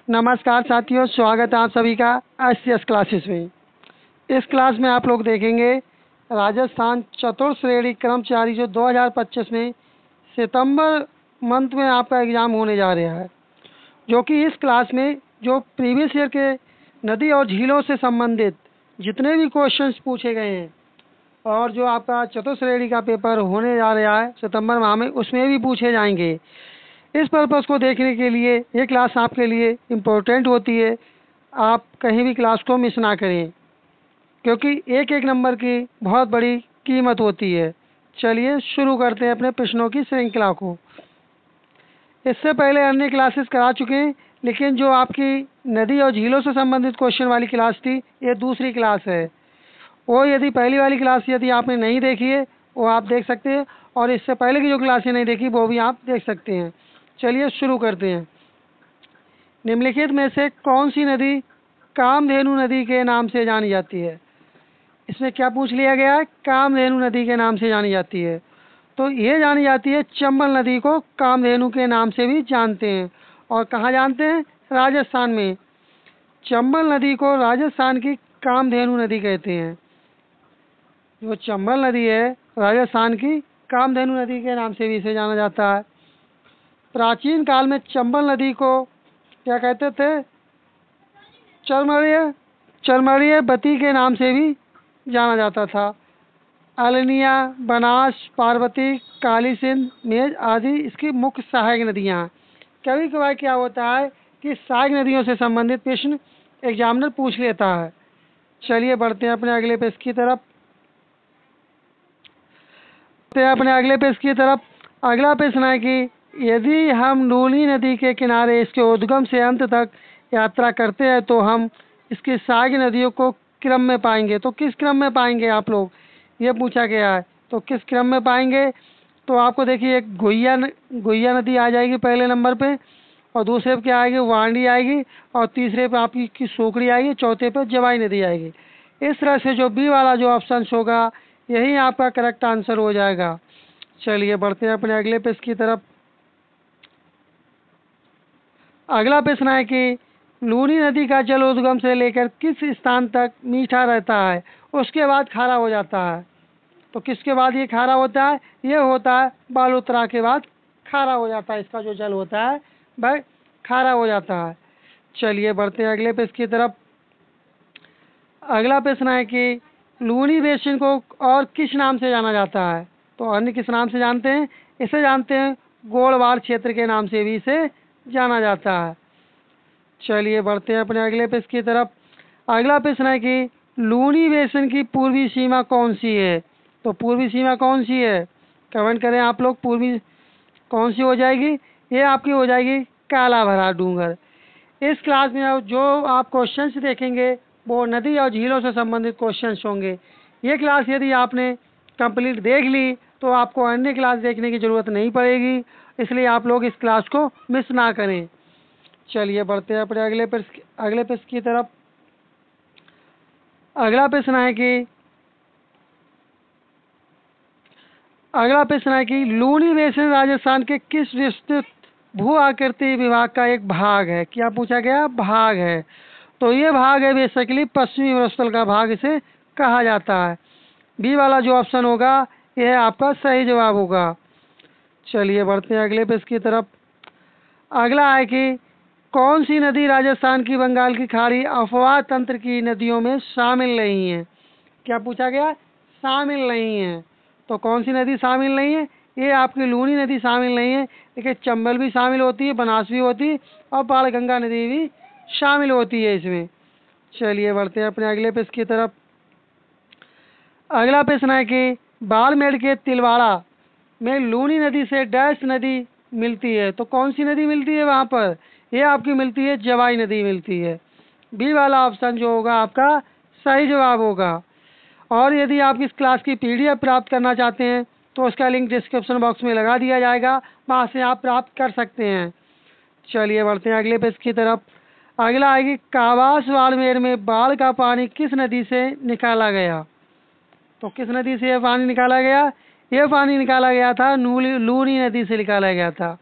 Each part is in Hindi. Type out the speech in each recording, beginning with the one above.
नमस्कार साथियों, स्वागत है आप सभी का एससीएस क्लासेस में। इस क्लास में आप लोग देखेंगे राजस्थान चतुर्थ श्रेणी कर्मचारी जो 2025 में सितंबर मंथ में आपका एग्ज़ाम होने जा रहा है, जो कि इस क्लास में जो प्रीवियस ईयर के नदी और झीलों से संबंधित जितने भी क्वेश्चंस पूछे गए हैं और जो आपका चतुर्थ श्रेणी का पेपर होने जा रहा है सितंबर माह में, उसमें भी पूछे जाएंगे। इस पर्पज़ को देखने के लिए ये क्लास आपके लिए इम्पोर्टेंट होती है। आप कहीं भी क्लास को मिस ना करें, क्योंकि एक एक नंबर की बहुत बड़ी कीमत होती है। चलिए शुरू करते हैं अपने प्रश्नों की श्रृंखला को। इससे पहले अन्य क्लासेस करा चुके हैं, लेकिन जो आपकी नदी और झीलों से संबंधित क्वेश्चन वाली क्लास थी, ये दूसरी क्लास है। वो यदि पहली वाली क्लास यदि आपने नहीं देखी है वो आप देख सकते हैं, और इससे पहले की जो क्लासें नहीं देखी वो भी आप देख सकते हैं। चलिए शुरू करते हैं। निम्नलिखित में से कौन सी नदी कामधेनु नदी के नाम से जानी जाती है? इसमें क्या पूछ लिया गया है? कामधेनु नदी के नाम से जानी जाती है। तो ये जानी जाती है, चंबल नदी को कामधेनु के नाम से भी जानते हैं। और कहाँ जानते हैं? राजस्थान में। चंबल नदी को राजस्थान की कामधेनु नदी कहते हैं। जो चंबल नदी है राजस्थान की कामधेनु नदी के नाम से भी इसे जाना जाता है। प्राचीन काल में चंबल नदी को क्या कहते थे? चरमरीय बती के नाम से भी जाना जाता था। अलिनिया, बनास, पार्वती, काली सिंध, मेज आदि इसकी मुख्य सहायक नदियाँ हैं। कभी कभार क्या होता है कि सहायक नदियों से संबंधित प्रश्न एग्जामिनर पूछ लेता है। चलिए बढ़ते हैं अपने अगले पेज की तरफ। अगला प्रश्न है कि यदि हम लूनी नदी के किनारे इसके उद्गम से अंत तक यात्रा करते हैं तो हम इसकी सहायक नदियों को क्रम में पाएंगे। तो किस क्रम में पाएंगे आप लोग, ये पूछा गया है। तो किस क्रम में पाएंगे? तो आपको देखिए, एक गुहिया नदी आ जाएगी पहले नंबर पे, और दूसरे पे क्या आएगी? वांडी आएगी, और तीसरे पे आपकी सोकड़ी आएगी, चौथे पे जवाई नदी आएगी। इस तरह से जो बी वाला जो ऑप्शन होगा यही आपका करेक्ट आंसर हो जाएगा। चलिए बढ़ते हैं अपने अगले पेज की तरफ। अगला प्रश्न है कि लूनी नदी का जल उद्गम से लेकर किस स्थान तक मीठा रहता है, उसके बाद खारा हो जाता है। तो किसके बाद ये खारा होता है? ये होता है बालोतरा के बाद खारा हो जाता है। इसका जो जल होता है वह खारा हो जाता है। चलिए बढ़ते हैं अगले पेज की तरफ। अगला प्रश्न है कि लूनी बेसिन को और किस नाम से जाना जाता है? तो अन्य किस नाम से जानते हैं? इसे जानते हैं गोड़वार क्षेत्र के नाम से भी इसे जाना जाता है। चलिए बढ़ते हैं अपने अगले पेज की तरफ। अगला प्रश्न है कि लूनी बेसिन की पूर्वी सीमा कौन सी है? तो पूर्वी सीमा कौन सी है? कमेंट करें आप लोग, पूर्वी कौन सी हो जाएगी? ये आपकी हो जाएगी कालाभरा डूंगर। इस क्लास में जो आप क्वेश्चंस देखेंगे वो नदी और झीलों से संबंधित क्वेश्चंस होंगे। ये क्लास यदि आपने कंप्लीट देख ली तो आपको अन्य क्लास देखने की ज़रूरत नहीं पड़ेगी, इसलिए आप लोग इस क्लास को मिस ना करें। चलिए बढ़ते हैं अपने अगले प्रश्न की तरफ। अगला प्रश्न है कि लूनी बेसिन राजस्थान के किस विस्तृत भू आकृति विभाग का एक भाग है? क्या पूछा गया? भाग है। तो ये भाग है बेसिकली पश्चिमी मरुस्थल का भाग इसे कहा जाता है। बी वाला जो ऑप्शन होगा यह आपका सही जवाब होगा। चलिए बढ़ते हैं अगले पेज की तरफ। अगला है कि कौन सी नदी राजस्थान की बंगाल की खाड़ी अफवाह तंत्र की नदियों में शामिल नहीं है? क्या पूछा गया? शामिल नहीं है। तो कौन सी नदी शामिल नहीं है? ये आपकी लूनी नदी शामिल नहीं है, लेकिन चंबल भी शामिल होती है, बनास भी होती है, और बाणगंगा नदी भी शामिल होती है इसमें। चलिए बढ़ते हैं अपने अगले पेज की तरफ। अगला प्रश्न है कि बाड़मेर के तिलवाड़ा में लूनी नदी से डैश नदी मिलती है। तो कौन सी नदी मिलती है वहाँ पर? ये आपकी मिलती है जवाई नदी मिलती है। बी वाला ऑप्शन जो होगा आपका सही जवाब होगा। और यदि आप इस क्लास की पीडीएफ प्राप्त करना चाहते हैं तो उसका लिंक डिस्क्रिप्शन बॉक्स में लगा दिया जाएगा, वहाँ से आप प्राप्त कर सकते हैं। चलिए बढ़ते हैं अगले पेज की तरफ। अगला है कि कावास बाड़मेर में बाढ़ का पानी किस नदी से निकाला गया? तो किस नदी से यह पानी निकाला गया? यह पानी निकाला गया था लूनी नदी से निकाला गया था।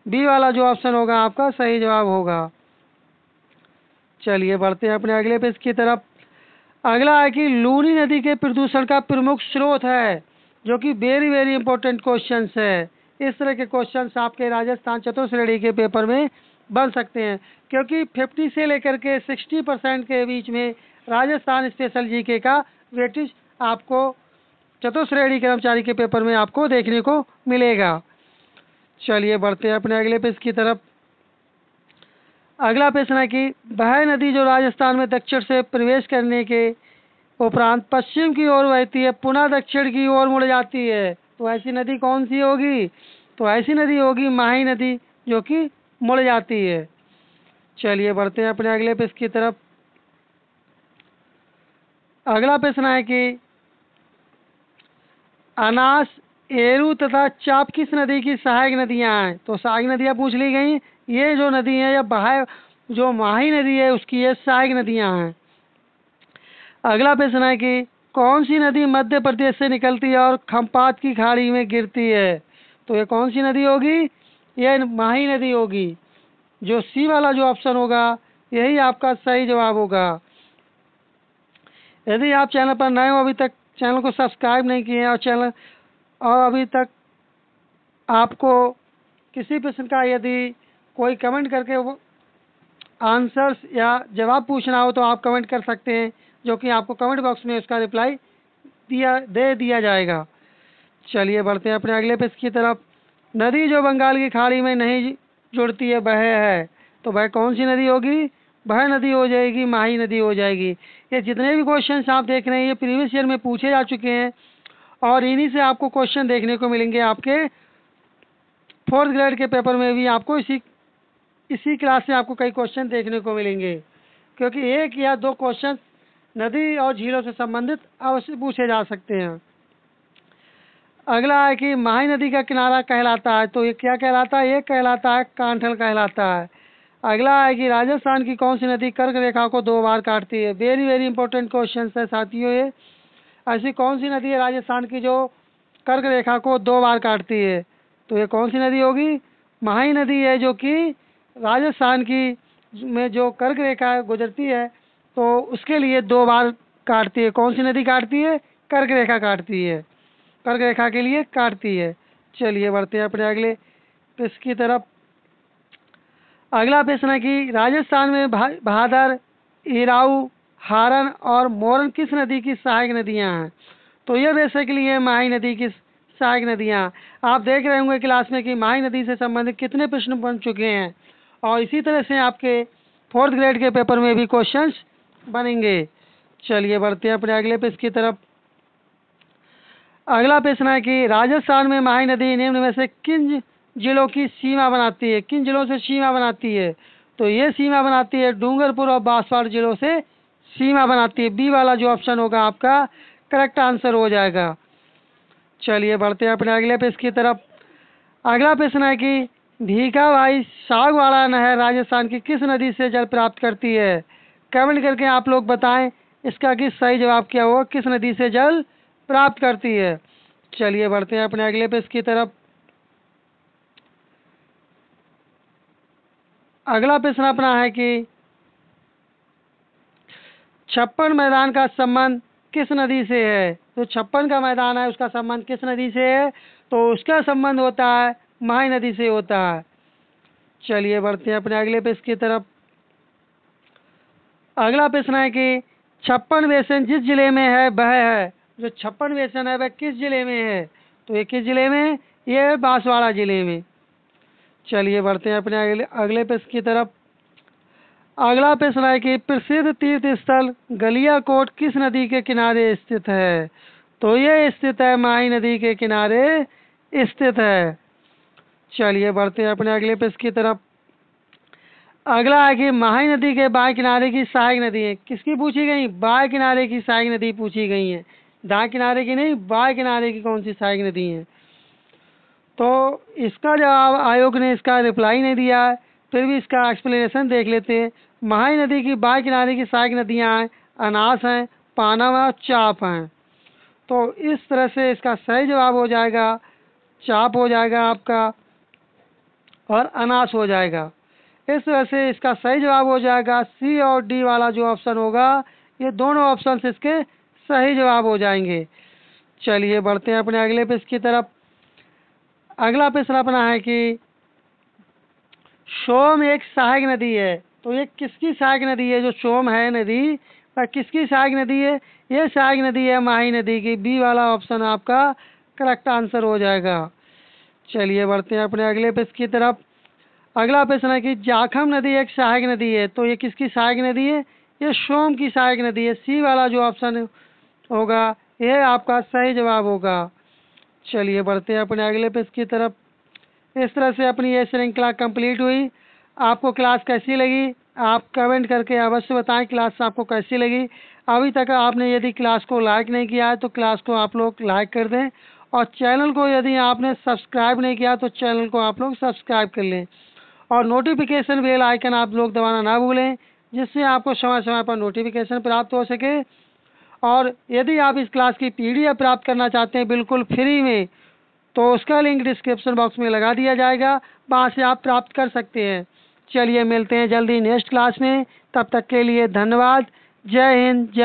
बी वाला जो ऑप्शन होगा आपका सही जवाब होगा। चलिए बढ़ते हैं अपने अगले पेज की तरफ। अगला है कि लूनी नदी के प्रदूषण का प्रमुख स्रोत है, जो कि वेरी वेरी इंपॉर्टेंट क्वेश्चंस है। इस तरह के क्वेश्चंस आपके राजस्थान चतुर्थ श्रेणी के पेपर में बन सकते हैं, क्योंकि 50 से लेकर के 60% के बीच में राजस्थान स्पेशल जीके का वेटेज आपको चतुर्थ श्रेणी कर्मचारी के पेपर में आपको देखने को मिलेगा। चलिए बढ़ते हैं अपने अगले पेज की तरफ। अगला प्रश्न है कि वह नदी जो राजस्थान में दक्षिण से प्रवेश करने के उपरांत पश्चिम की ओर बहती है, पुनः दक्षिण की ओर मुड़ जाती है, तो ऐसी नदी कौन सी होगी? तो ऐसी नदी होगी माही नदी, जो कि मुड़ जाती है। चलिए बढ़ते हैं अपने अगले प्रश्न की तरफ। अगला प्रश्न है कि अनास, एरू तथा चाप किस नदी की सहायक नदियां हैं? तो सहायक नदियां पूछ ली गई। ये जो नदी है या बहाय जो माही नदी है उसकी ये सहायक नदियां हैं। अगला प्रश्न है कि कौन सी नदी मध्य प्रदेश से निकलती है और खम्पात की खाड़ी में गिरती है? तो ये कौन सी नदी होगी? यह माही नदी होगी। जो सी वाला जो ऑप्शन होगा यही आपका सही जवाब होगा। यदि आप चैनल पर नए हो, अभी तक चैनल को सब्सक्राइब नहीं किए हैं और अभी तक आपको किसी प्रश्न का यदि कोई कमेंट करके आंसर्स या जवाब पूछना हो तो आप कमेंट कर सकते हैं, जो कि आपको कमेंट बॉक्स में उसका रिप्लाई दे दिया जाएगा। चलिए बढ़ते हैं अपने अगले पेज की तरफ। नदी जो बंगाल की खाड़ी में नहीं जुड़ती है वह है, तो वह कौन सी नदी होगी? वह नदी हो जाएगी माही नदी हो जाएगी। ये जितने भी क्वेश्चन आप देख रहे हैं ये प्रीवियस ईयर में पूछे जा चुके हैं और इन्हीं से आपको क्वेश्चन देखने को मिलेंगे। आपके 4th ग्रेड के पेपर में भी आपको इसी क्लास से आपको कई क्वेश्चन देखने को मिलेंगे, क्योंकि एक या दो क्वेश्चन नदी और झीलों से संबंधित अवश्य पूछे जा सकते हैं। अगला है कि माही नदी का किनारा कहलाता है, तो ये क्या कहलाता है? ये कहलाता है कांठल कहलाता है। अगला है कि राजस्थान की कौन सी नदी कर्क रेखा को 2 बार काटती है? वेरी वेरी इंपॉर्टेंट क्वेश्चन है साथियों। ये ऐसी कौन सी नदी है राजस्थान की जो कर्क रेखा को 2 बार काटती है? तो ये कौन सी नदी होगी? माही नदी है, जो कि राजस्थान की में जो कर्क रेखा गुजरती है तो उसके लिए 2 बार काटती है। कौन सी नदी काटती है? कर्क रेखा काटती है, कर्क रेखा के लिए काटती है। चलिए बढ़ते हैं अपने अगले प्रश्न की तरफ। अगला प्रश्न है कि राजस्थान में भादर, इराऊ, हारन और मोरन किस नदी की सहायक नदियां हैं? तो ये बेसिकली है माही नदी की सहायक नदियां। आप देख रहे होंगे क्लास में कि माही नदी से संबंधित कितने प्रश्न बन चुके हैं और इसी तरह से आपके 4th ग्रेड के पेपर में भी क्वेश्चंस बनेंगे। चलिए बढ़ते हैं अपने अगले प्रश्न की तरफ। अगला प्रश्न है कि राजस्थान में माही नदी निम्न में से किन जिलों की सीमा बनाती है? किन जिलों से सीमा बनाती है? तो ये सीमा बनाती है डूंगरपुर और बांसवाड़ा जिलों से सीमा बनाती है। बी वाला जो ऑप्शन होगा आपका करेक्ट आंसर हो जाएगा। चलिए बढ़ते हैं अपने अगले प्रश्न की तरफ। अगला प्रश्न है कि भीखाबाई सागवाड़ा नहर राजस्थान की किस नदी से जल प्राप्त करती है? कमेंट करके आप लोग बताएं इसका कि सही जवाब क्या होगा, किस नदी से जल प्राप्त करती है। चलिए बढ़ते हैं अपने अगले प्रश्न की तरफ। अगला प्रश्न अपना है कि 56 मैदान का संबंध किस नदी से है? तो 56 का मैदान है उसका संबंध किस नदी से है? तो उसका संबंध होता है माही नदी से होता है। चलिए बढ़ते हैं अपने अगले प्रश्न की तरफ। अगला प्रश्न है कि 56 बेसिन जिस जिले में है वह है, जो 56 बेसिन है वह किस जिले में है? तो ये किस जिले में? ये है बांसवाड़ा जिले में। चलिए बढ़ते हैं अपने अगले प्रश्न की तरफ। अगला प्रश्न है कि प्रसिद्ध तीर्थ स्थल गलियाकोट किस नदी के किनारे स्थित है? तो ये स्थित है माही नदी के किनारे स्थित है। चलिए बढ़ते हैं अपने अगले प्रश्न की तरफ। अगला है कि माही नदी के बाएं किनारे की सहायक नदी है, किसकी पूछी गई? बाएं किनारे की सहायक नदी पूछी गई है, दाएं किनारे की नहीं, बाएं किनारे की कौन सी सहायक नदी है? तो इसका जवाब आयोग ने इसका रिप्लाई नहीं दिया है, फिर भी इसका एक्सप्लेनेशन देख लेते हैं। माही नदी की बाएं किनारे की सहायक नदियां हैं अनास हैं, पानम और चाप हैं। तो इस तरह से इसका सही जवाब हो जाएगा चाप हो जाएगा आपका और अनास हो जाएगा। इस वजह से इसका सही जवाब हो जाएगा सी और डी वाला जो ऑप्शन होगा, ये दोनों ऑप्शन इसके सही जवाब हो जाएंगे। चलिए बढ़ते हैं अपने अगले प्रश्न की तरफ। अगला प्रश्न अपना है कि सोम एक सहायक नदी है, तो ये किसकी सहायक नदी है? जो सोम है नदी पर किसकी सहायक नदी है? ये सहायक नदी है माही नदी की। बी वाला ऑप्शन आपका करेक्ट आंसर हो जाएगा। चलिए बढ़ते हैं अपने अगले प्रश्न की तरफ। अगला प्रश्न है कि जाखम नदी एक सहायक नदी है, तो ये किसकी सहायक नदी है? ये सोम की सहायक नदी है। सी वाला जो ऑप्शन होगा ये आपका सही जवाब होगा। चलिए बढ़ते हैं अपने अगले प्रश्न की तरफ। इस तरह से अपनी ये श्रृंखला कंप्लीट हुई। आपको क्लास कैसी लगी? आप कमेंट करके अवश्य बताएं क्लास आपको कैसी लगी। अभी तक आपने यदि क्लास को लाइक नहीं किया है तो क्लास को आप लोग लाइक कर दें, और चैनल को यदि आपने सब्सक्राइब नहीं किया तो चैनल को आप लोग सब्सक्राइब कर लें, और नोटिफिकेशन बेल आइकन आप लोग दबाना ना भूलें, जिससे आपको समय समय पर नोटिफिकेशन प्राप्त हो सके। और यदि आप इस क्लास की PDF प्राप्त करना चाहते हैं बिल्कुल फ्री में, तो उसका लिंक डिस्क्रिप्शन बॉक्स में लगा दिया जाएगा, वहाँ से आप प्राप्त कर सकते हैं। चलिए मिलते हैं जल्दी नेक्स्ट क्लास में, तब तक के लिए धन्यवाद। जय हिंद। जय